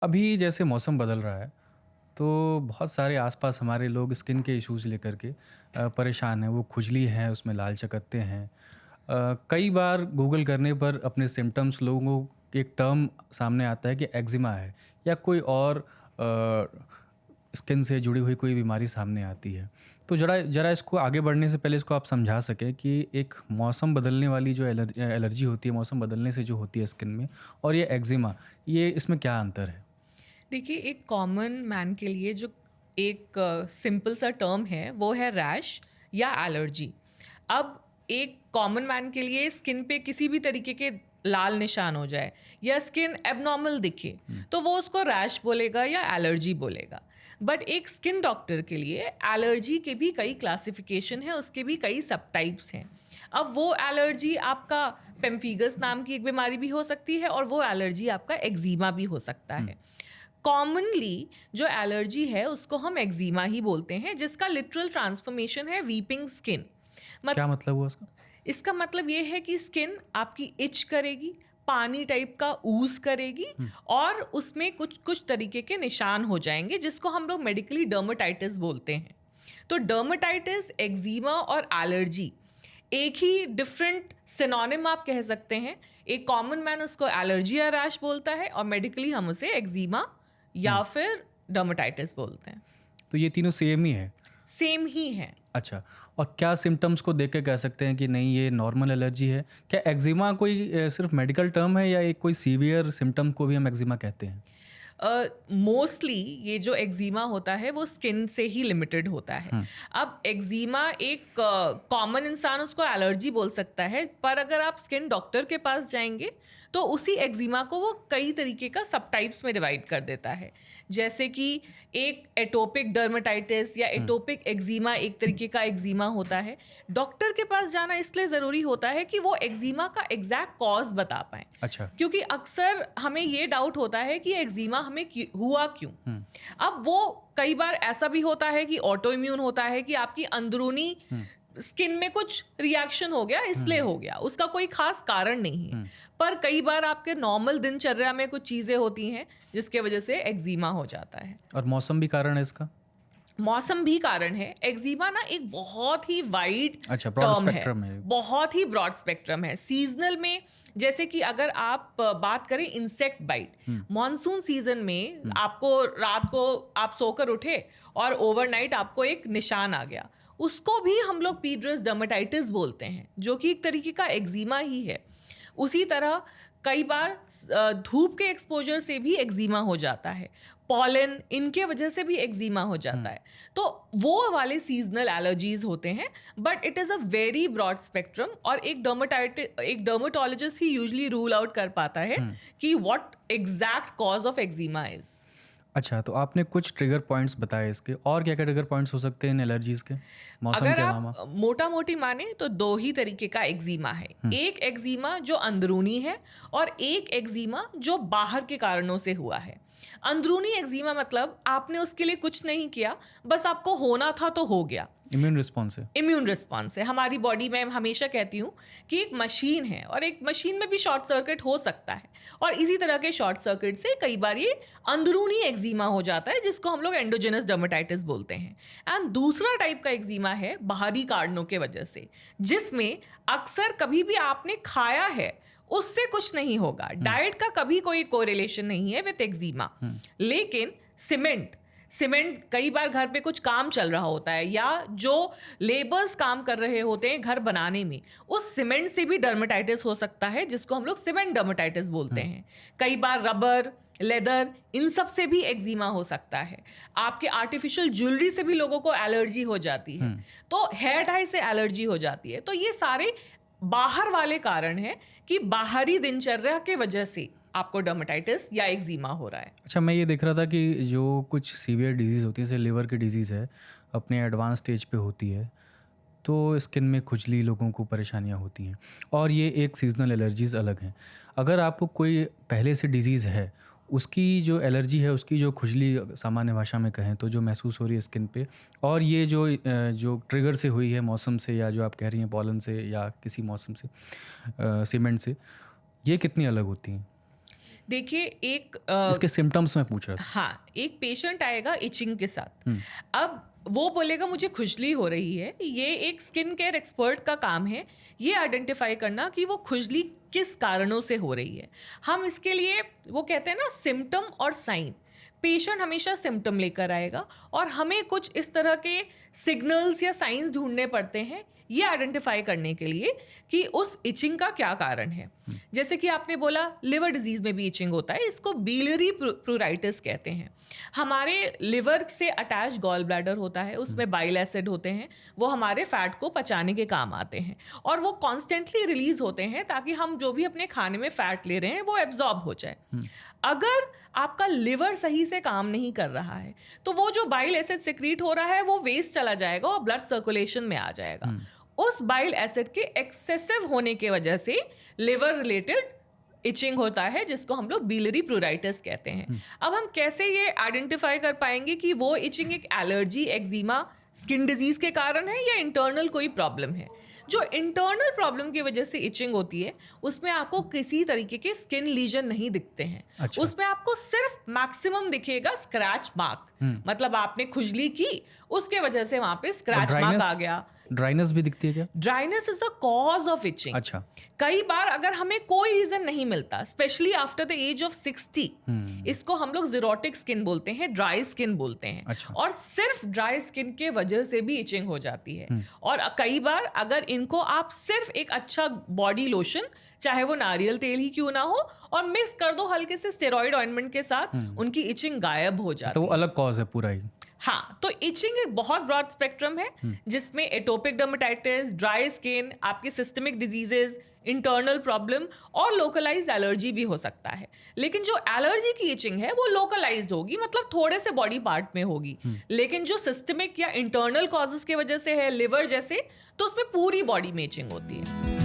अभी जैसे मौसम बदल रहा है, तो बहुत सारे आसपास हमारे लोग स्किन के इश्यूज़ लेकर के परेशान हैं। वो खुजली है, उसमें लाल चकत्ते हैं। कई बार गूगल करने पर अपने सिम्पटम्स लोगों को एक टर्म सामने आता है कि एक्जिमा है या कोई और स्किन से जुड़ी हुई कोई बीमारी सामने आती है। तो ज़रा ज़रा इसको आगे बढ़ने से पहले इसको आप समझा सकें कि एक मौसम बदलने वाली जो एलर्जी होती है, मौसम बदलने से जो होती है स्किन में, और ये एक्जिमा, ये इसमें क्या अंतर है? देखिए, एक कॉमन मैन के लिए जो एक सिंपल सा टर्म है वो है रैश या एलर्जी। अब एक कॉमन मैन के लिए स्किन पे किसी भी तरीके के लाल निशान हो जाए या स्किन एबनॉर्मल दिखे तो वो उसको रैश बोलेगा या एलर्जी बोलेगा। बट एक स्किन डॉक्टर के लिए एलर्जी के भी कई क्लासिफिकेशन है, उसके भी कई सब टाइप्स हैं। अब वो एलर्जी आपका पेम्फिगस नाम की एक बीमारी भी हो सकती है और वो एलर्जी आपका एक्जीमा भी हो सकता है। कॉमनली जो एलर्जी है उसको हम एक्जीमा ही बोलते हैं, जिसका लिटरल ट्रांसफॉर्मेशन है वीपिंग स्किन। क्या मत मतलब हुआ उसका? इसका मतलब ये है कि स्किन आपकी इच करेगी, पानी टाइप का ऊज करेगी और उसमें कुछ कुछ तरीके के निशान हो जाएंगे, जिसको हम लोग मेडिकली डर्मेटाइटिस बोलते हैं। तो डर्मेटाइटिस, एक्जीमा और एलर्जी एक ही डिफरेंट सिनोनिम आप कह सकते हैं। एक कॉमन मैन उसको एलर्जी या रैश बोलता है और मेडिकली हम उसे एक्जीमा या फिर डर्मेटाइटिस बोलते हैं। तो ये तीनों सेम ही है? सेम ही है। अच्छा, और क्या सिम्पटम्स को देख के कह सकते हैं कि नहीं ये नॉर्मल एलर्जी है? क्या एक्जिमा कोई सिर्फ मेडिकल टर्म है या एक कोई सीवियर सिम्पटम को भी हम एक्जिमा कहते हैं? मोस्टली ये जो एक्जीमा होता है वो स्किन से ही लिमिटेड होता है। अब एक्जीमा एक कॉमन इंसान उसको एलर्जी बोल सकता है, पर अगर आप स्किन डॉक्टर के पास जाएंगे तो उसी एक्जीमा को वो कई तरीके का सब टाइप्स में डिवाइड कर देता है। जैसे कि एक एटोपिक डर्मेटाइटिस या एटोपिक एक्जीमा एक तरीके का एक्जीमा होता है। डॉक्टर के पास जाना इसलिए ज़रूरी होता है कि वो एक्जीमा का एग्जैक्ट कॉज बता पाएँ। अच्छा। क्योंकि अक्सर हमें ये डाउट होता है कि एक्जीमा हमें हुआ क्यों। अब वो कई बार ऐसा भी होता है कि ऑटो इम्यून होता है कि आपकी अंदरूनी स्किन में कुछ रिएक्शन हो गया, इसलिए हो गया, उसका कोई खास कारण नहीं है। पर कई बार आपके नॉर्मल दिनचर्या में कुछ चीज़ें होती हैं जिसके वजह से एक्जीमा हो जाता है। और मौसम भी कारण है इसका? मौसम भी कारण है। एक्जीमा ना एक बहुत ही वाइड अच्छा, ब्रॉड टर्म है, स्पेक्ट्रम है। बहुत ही ब्रॉड स्पेक्ट्रम है। सीजनल में जैसे कि अगर आप बात करें इंसेक्ट बाइट, मॉनसून सीजन में आपको रात को आप सोकर उठे और ओवरनाइट आपको एक निशान आ गया, उसको भी हम लोग पीडियस डर्मेटाइटिस बोलते हैं, जो कि एक तरीके का एक्जीमा ही है। उसी तरह कई बार धूप के एक्सपोजर से भी एक्जीमा हो जाता है, पॉलन इनके वजह से भी एक्जीमा हो जाता है। तो वो वाले सीजनल एलर्जीज होते हैं, but it is a very broad spectrum और एक डर्मेटोलॉजिस्ट ही यूजुअली रूल आउट कर पाता है कि what exact cause of eczema is. अच्छा, तो आपने कुछ ट्रिगर पॉइंट्स बताए इसके, और क्या क्या ट्रिगर पॉइंट्स हो सकते हैं इन एलर्जीज के, मौसम अगर के आप अलावा? मोटा मोटी माने तो दो ही तरीके का एक्जीमा है। एक एक्जीमा जो अंदरूनी है और एक एक्जीमा जो बाहर के कारणों से हुआ है। अंदरूनी एक्जीमा मतलब आपने उसके लिए कुछ नहीं किया, बस आपको होना था तो हो गया। इम्यून रिस्पॉन्स है। इम्यून रिस्पॉन्स है। हमारी बॉडी में हमेशा कहती हूँ कि एक मशीन है और एक मशीन में भी शॉर्ट सर्किट हो सकता है, और इसी तरह के शॉर्ट सर्किट से कई बार ये अंदरूनी एक्जीमा हो जाता है, जिसको हम लोग एंडोजेनस डर्मेटाइटिस बोलते हैं। एंड दूसरा टाइप का एक्जीमा है बाहरी कारणों के वजह से, जिसमें अक्सर कभी भी आपने खाया है उससे कुछ नहीं होगा, डाइट का कभी कोई कोरिलेशन नहीं है विद एक्जीमा। लेकिन सीमेंट कई बार घर पे कुछ काम चल रहा होता है या जो लेबर्स काम कर रहे होते हैं घर बनाने में, उस सीमेंट से भी डर्मेटाइटिस हो सकता है, जिसको हम लोग सीमेंट डर्मेटाइटिस बोलते हैं। कई बार रबर, लेदर, इन सब से भी एक्जीमा हो सकता है। आपके आर्टिफिशियल ज्वेलरी से भी लोगों को एलर्जी हो जाती है, तो हेयर डाई से एलर्जी हो जाती है। तो ये सारे बाहर वाले कारण हैं कि बाहरी दिनचर्या के वजह से आपको डर्मेटाइटिस या एक्जीमा हो रहा है। अच्छा, मैं ये देख रहा था कि जो कुछ सीवियर डिजीज़ होती है, जैसे लिवर की डिजीज़ है, अपने एडवांस स्टेज पे होती है, तो स्किन में खुजली, लोगों को परेशानियाँ होती हैं, और ये एक सीजनल एलर्जीज़ अलग हैं। अगर आपको कोई पहले से डिजीज़ है, उसकी जो एलर्जी है, उसकी जो खुजली सामान्य भाषा में कहें तो जो महसूस हो रही है स्किन पे, और ये जो ट्रिगर से हुई है मौसम से, या जो आप कह रही हैं पॉलन से या किसी मौसम से, सीमेंट से, ये कितनी अलग होती हैं? देखिए एक जिसके सिम्टम्स मैं पूछ रहा था। हाँ, एक पेशेंट आएगा इचिंग के साथ। अब वो बोलेगा मुझे खुजली हो रही है। ये एक स्किन केयर एक्सपर्ट का काम है ये आइडेंटिफाई करना कि वो खुजली किस कारणों से हो रही है। हम इसके लिए वो कहते हैं ना सिम्टम और साइन। पेशेंट हमेशा सिम्टम लेकर आएगा और हमें कुछ इस तरह के सिग्नल्स या साइंस ढूंढने पड़ते हैं ये आइडेंटिफाई करने के लिए कि उस इचिंग का क्या कारण है। जैसे कि आपने बोला लिवर डिजीज में भी इचिंग होता है, इसको बिलियरी प्रूराइटिस कहते हैं। हमारे लिवर से अटैच गॉल ब्लैडर होता है, उसमें बाइल एसिड होते हैं, वो हमारे फैट को पचाने के काम आते हैं और वो कॉन्स्टेंटली रिलीज होते हैं ताकि हम जो भी अपने खाने में फैट ले रहे हैं वो एब्जॉर्ब हो जाए। अगर आपका लिवर सही से काम नहीं कर रहा है तो वो जो बाइल एसिड सिक्रीट हो रहा है वो वेस्ट चला जाएगा और ब्लड सर्कुलेशन में आ जाएगा। उस बाइल एसिड के एक्सेसिव होने की वजह से लिवर रिलेटेड इचिंग होता है जिसको हम लोग बिलियरी प्रूराइटिस कहते हैं। अब हम कैसे ये आइडेंटिफाई कर पाएंगे कि वो इचिंग एक एलर्जी, एक्जिमा, स्किन डिजीज के कारण है या इंटरनल कोई प्रॉब्लम है। जो इंटरनल प्रॉब्लम की वजह से इचिंग होती है उसमें आपको किसी तरीके के स्किन लीजन नहीं दिखते हैं। अच्छा। उसमें आपको सिर्फ मैक्सिमम दिखेगा स्क्रैच मार्क, मतलब आपने खुजली की उसके वजह से वहां पे स्क्रैच मार्क आ गया। ड्राइनेस भी दिखती है क्या? Dryness is a cause of itching. अच्छा। कई बार अगर हमें कोई रीजन नहीं मिलता, specially after the age of 60, इसको हम लोग जीरोटिक स्किन बोलते हैं, ड्राई स्किन बोलते हैं। अच्छा। और सिर्फ ड्राई स्किन के वजह से भी इचिंग हो जाती है। और कई बार अगर इनको आप सिर्फ एक अच्छा बॉडी लोशन, चाहे वो नारियल तेल ही क्यों ना हो, और मिक्स कर दो हल्के से स्टेरॉइड ऑइंटमेंट के साथ, उनकी इचिंग गायब हो जाती तो है। वो अलग कॉज है पूरा ही। हाँ, तो इचिंग एक बहुत ब्रॉड स्पेक्ट्रम है जिसमें एटोपिक डर्मेटाइटिस, ड्राई स्किन, आपके सिस्टमिक डिजीजेस, इंटरनल प्रॉब्लम और लोकलाइज्ड एलर्जी भी हो सकता है। लेकिन जो एलर्जी की इचिंग है वो लोकलाइज्ड होगी, मतलब थोड़े से बॉडी पार्ट में होगी। लेकिन जो सिस्टमिक या इंटरनल कॉजेस की वजह से है, लिवर जैसे, तो उसमें पूरी बॉडी में इचिंग होती है।